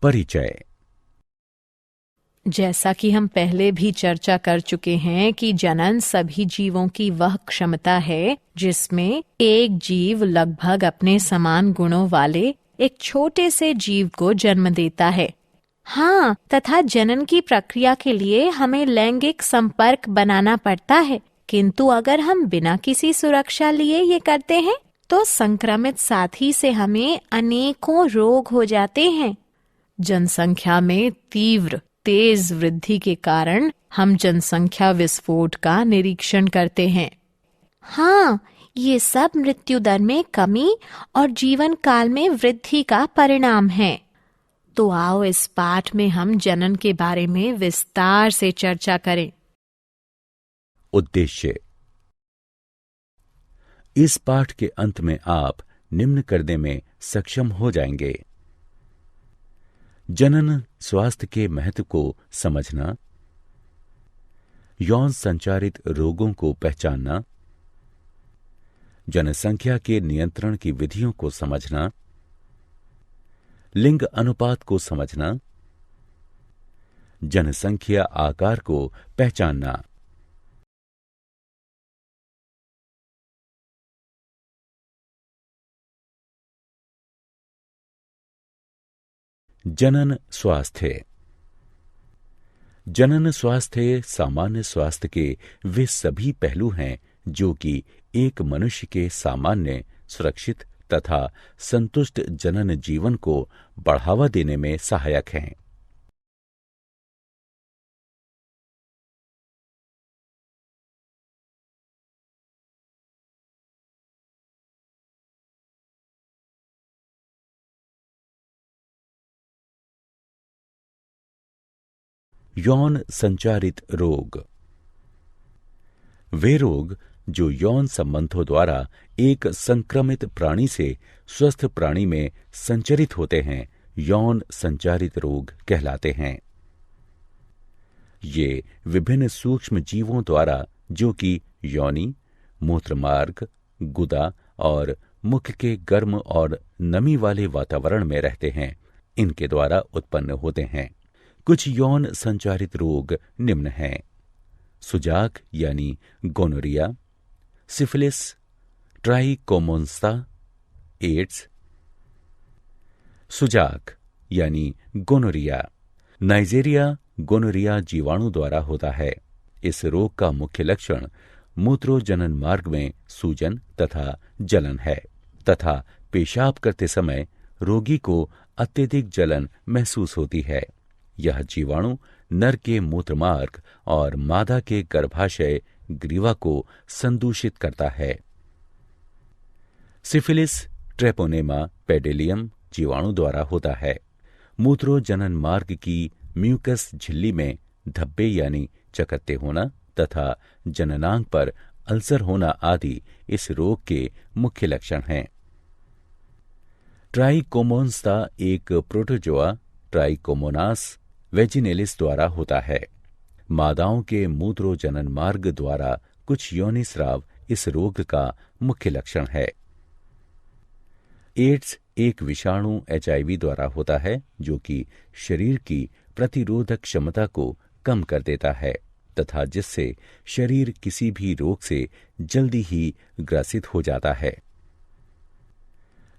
परिचय। जैसा कि हम पहले भी चर्चा कर चुके हैं कि जनन सभी जीवों की वह क्षमता है जिसमें एक जीव लगभग अपने समान गुणों वाले एक छोटे से जीव को जन्म देता है। हाँ, तथा जनन की प्रक्रिया के लिए हमें लैंगिक संपर्क बनाना पड़ता है, किंतु अगर हम बिना किसी सुरक्षा लिए ये करते हैं तो संक्रमित साथी से हमें अनेकों रोग हो जाते हैं। जनसंख्या में तीव्र तेज वृद्धि के कारण हम जनसंख्या विस्फोट का निरीक्षण करते हैं। हाँ, ये सब मृत्यु दर में कमी और जीवन काल में वृद्धि का परिणाम है। तो आओ इस पाठ में हम जनन के बारे में विस्तार से चर्चा करें। उद्देश्य। इस पाठ के अंत में आप निम्न करने में सक्षम हो जाएंगे: जनन स्वास्थ्य के महत्व को समझना, यौन संचारित रोगों को पहचानना, जनसंख्या के नियंत्रण की विधियों को समझना, लिंग अनुपात को समझना, जनसंख्या आकार को पहचानना। जनन स्वास्थ्य। जनन स्वास्थ्य सामान्य स्वास्थ्य के वे सभी पहलू हैं जो कि एक मनुष्य के सामान्य, सुरक्षित तथा संतुष्ट जनन जीवन को बढ़ावा देने में सहायक हैं। यौन संचारित रोग। वे रोग जो यौन संबंधों द्वारा एक संक्रमित प्राणी से स्वस्थ प्राणी में संचरित होते हैं, यौन संचारित रोग कहलाते हैं। ये विभिन्न सूक्ष्म जीवों द्वारा, जो कि योनि, मूत्रमार्ग, गुदा और मुख के गर्म और नमी वाले वातावरण में रहते हैं, इनके द्वारा उत्पन्न होते हैं। कुछ यौन संचारित रोग निम्न हैं: सुजाक यानी गोनोरिया, सिफिलिस, ट्राइकोमोन्स्ता, एड्स। सुजाक यानी गोनोरिया नाइजेरिया गोनोरिया जीवाणु द्वारा होता है। इस रोग का मुख्य लक्षण मूत्रोजनन मार्ग में सूजन तथा जलन है तथा पेशाब करते समय रोगी को अत्यधिक जलन महसूस होती है। यह जीवाणु नर के मूत्रमार्ग और मादा के गर्भाशय ग्रीवा को संदूषित करता है। सिफिलिस ट्रेपोनेमा पेडिलियम जीवाणु द्वारा होता है। मूत्रोजनन मार्ग की म्यूकस झिल्ली में धब्बे यानी चकत्ते होना तथा जननांग पर अल्सर होना आदि इस रोग के मुख्य लक्षण हैं। ट्राइकोमोन्स्ता एक प्रोटोजोआ ट्राइकोमोनास वेजिनेलिस द्वारा होता है। मादाओं के मूत्रोजनन मार्ग द्वारा कुछ योनिस्राव इस रोग का मुख्य लक्षण है। एड्स एक विषाणु HIV द्वारा होता है, जो कि शरीर की प्रतिरोधक क्षमता को कम कर देता है तथा जिससे शरीर किसी भी रोग से जल्दी ही ग्रसित हो जाता है।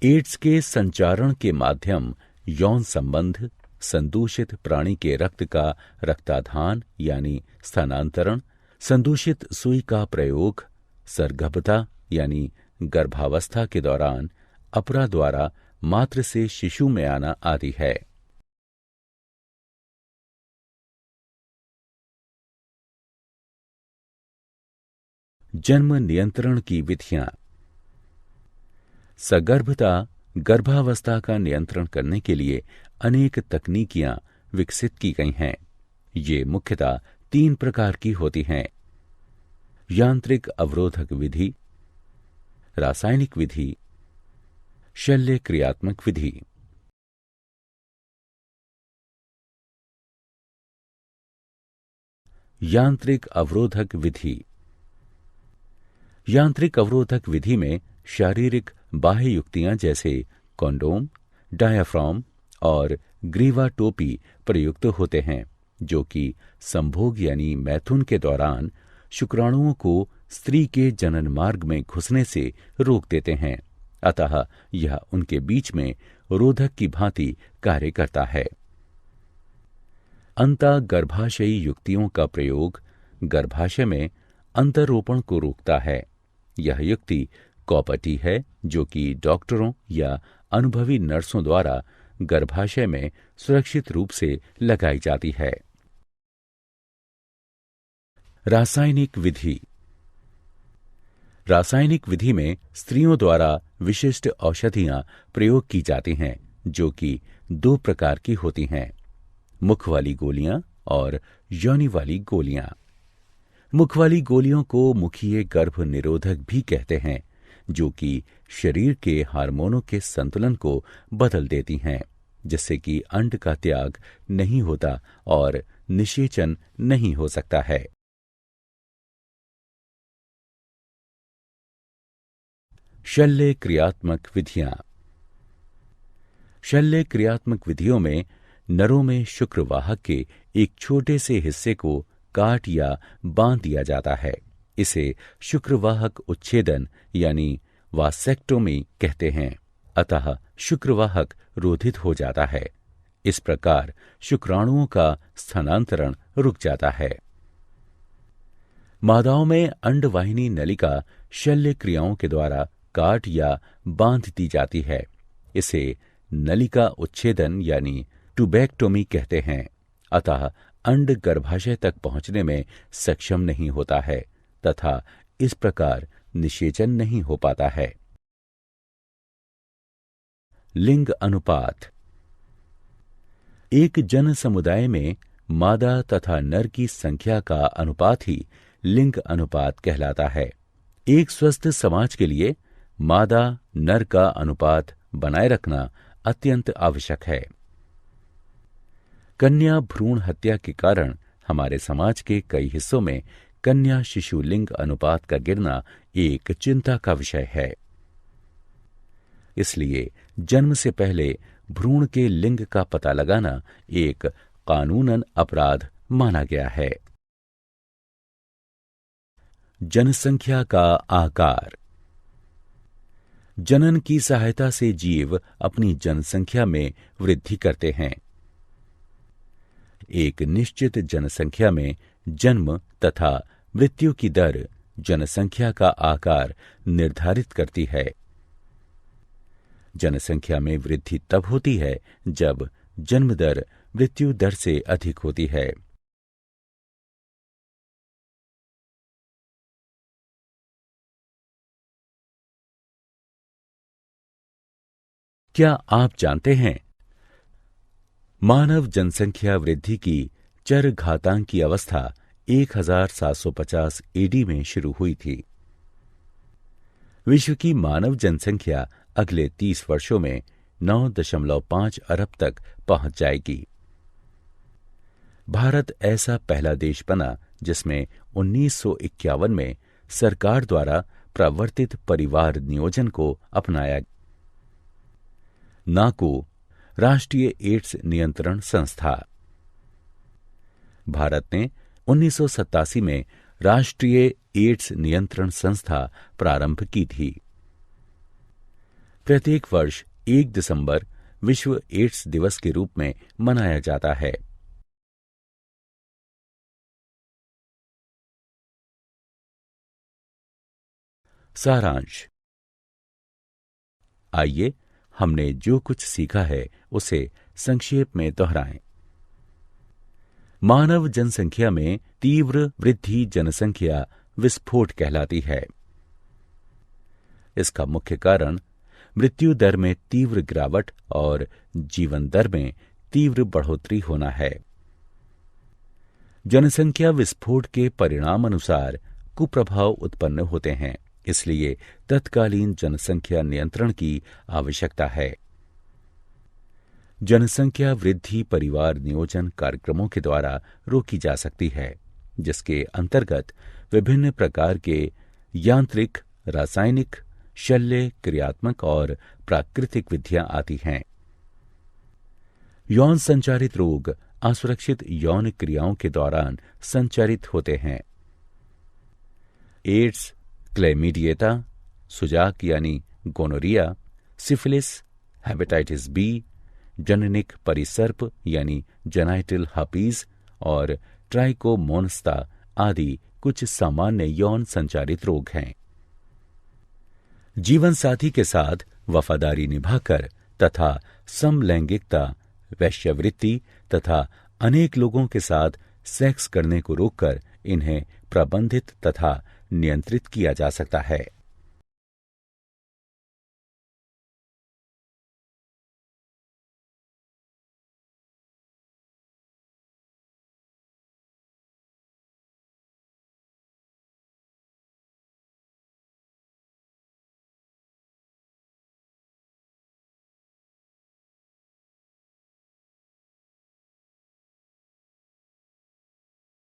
एड्स के संचारण के माध्यम यौन संबंध, संदूषित प्राणी के रक्त का रक्ताधान यानी स्थानांतरण, संदूषित सुई का प्रयोग, सरगर्भता यानी गर्भावस्था के दौरान अपरा द्वारा मात्र से शिशु में आना आदि है। जन्म नियंत्रण की विधियां। सगर्भता गर्भावस्था का नियंत्रण करने के लिए अनेक तकनीकियां विकसित की गई हैं। ये मुख्यतः 3 प्रकार की होती हैं: यांत्रिक अवरोधक विधि, रासायनिक विधि, शल्य क्रियात्मक विधि। यांत्रिक अवरोधक विधि। यांत्रिक अवरोधक विधि में शारीरिक बाह्य युक्तियां जैसे कॉन्डोम, डायाफ्राम और ग्रीवा टोपी प्रयुक्त होते हैं, जो कि संभोग यानी मैथुन के दौरान शुक्राणुओं को स्त्री के जनन मार्ग में घुसने से रोक देते हैं। अतः यह उनके बीच में रोधक की भांति कार्य करता है। अंतःगर्भाशयी युक्तियों का प्रयोग गर्भाशय में अंतरोपण को रोकता है। यह युक्ति कौपटी है, जो कि डॉक्टरों या अनुभवी नर्सों द्वारा गर्भाशय में सुरक्षित रूप से लगाई जाती है। रासायनिक विधि। रासायनिक विधि में स्त्रियों द्वारा विशिष्ट औषधियां प्रयोग की जाती हैं, जो कि 2 प्रकार की होती हैं, मुख वाली गोलियां और योनि वाली गोलियां। मुख वाली गोलियों को मुखीय गर्भ निरोधक भी कहते हैं, जो कि शरीर के हार्मोनों के संतुलन को बदल देती हैं, जिससे कि अंड का त्याग नहीं होता और निषेचन नहीं हो सकता है। शल्य क्रियात्मक विधियां। शल्य क्रियात्मक विधियों में नरों में शुक्रवाहक के एक छोटे से हिस्से को काट या बांध दिया जाता है। इसे शुक्रवाहक उच्छेदन यानी वासेक्टोमी कहते हैं। अतः शुक्रवाहक रोधित हो जाता है। इस प्रकार शुक्राणुओं का स्थानांतरण रुक जाता है। मादाओं में अंडवाहिनी नलिका शल्य क्रियाओं के द्वारा काट या बांध दी जाती है। इसे नलिका उच्छेदन यानी ट्यूबेक्टोमी कहते हैं। अतः अंड गर्भाशय तक पहुंचने में सक्षम नहीं होता है तथा इस प्रकार निषेचन नहीं हो पाता है। लिंग अनुपात। एक जन समुदाय में मादा तथा नर की संख्या का अनुपात ही लिंग अनुपात कहलाता है। एक स्वस्थ समाज के लिए मादा नर का अनुपात बनाए रखना अत्यंत आवश्यक है। कन्या भ्रूण हत्या के कारण हमारे समाज के कई हिस्सों में कन्या शिशु लिंग अनुपात का गिरना एक चिंता का विषय है। इसलिए जन्म से पहले भ्रूण के लिंग का पता लगाना एक कानूनन अपराध माना गया है। जनसंख्या का आकार। जनन की सहायता से जीव अपनी जनसंख्या में वृद्धि करते हैं। एक निश्चित जनसंख्या में जन्म तथा मृत्यु की दर जनसंख्या का आकार निर्धारित करती है। जनसंख्या में वृद्धि तब होती है जब जन्म दर मृत्यु दर से अधिक होती है। क्या आप जानते हैं, मानव जनसंख्या वृद्धि की चरघातांकी अवस्था 1750 एडी में शुरू हुई थी। विश्व की मानव जनसंख्या अगले 30 वर्षों में 9.5 अरब तक पहुंच जाएगी। भारत ऐसा पहला देश बना जिसमें 1951 में सरकार द्वारा प्रवर्तित परिवार नियोजन को अपनाया। नाको राष्ट्रीय एड्स नियंत्रण संस्था। भारत ने 1987 में राष्ट्रीय एड्स नियंत्रण संस्था प्रारंभ की थी। प्रत्येक वर्ष 1 दिसंबर विश्व एड्स दिवस के रूप में मनाया जाता है। सारांश। आइए हमने जो कुछ सीखा है उसे संक्षेप में दोहराएं। मानव जनसंख्या में तीव्र वृद्धि जनसंख्या विस्फोट कहलाती है। इसका मुख्य कारण मृत्यु दर में तीव्र गिरावट और जीवन दर में तीव्र बढ़ोतरी होना है। जनसंख्या विस्फोट के परिणाम अनुसार कुप्रभाव उत्पन्न होते हैं, इसलिए तत्कालीन जनसंख्या नियंत्रण की आवश्यकता है। जनसंख्या वृद्धि परिवार नियोजन कार्यक्रमों के द्वारा रोकी जा सकती है, जिसके अंतर्गत विभिन्न प्रकार के यांत्रिक, रासायनिक, शल्य क्रियात्मक और प्राकृतिक विधियां आती हैं। यौन संचारित रोग असुरक्षित यौन क्रियाओं के दौरान संचारित होते हैं। एड्स, क्लैमिडिएटा, सुजाक यानी गोनोरिया, सिफिलिस, हेपेटाइटिस बी, जननिक परिसर्प यानी जेनाइटल हर्पीज और ट्राइकोमोनास्ता आदि कुछ सामान्य यौन संचारित रोग हैं। जीवन साथी के साथ वफादारी निभाकर तथा समलैंगिकता, वैश्यावृत्ति तथा अनेक लोगों के साथ सेक्स करने को रोककर इन्हें प्रबंधित तथा नियंत्रित किया जा सकता है।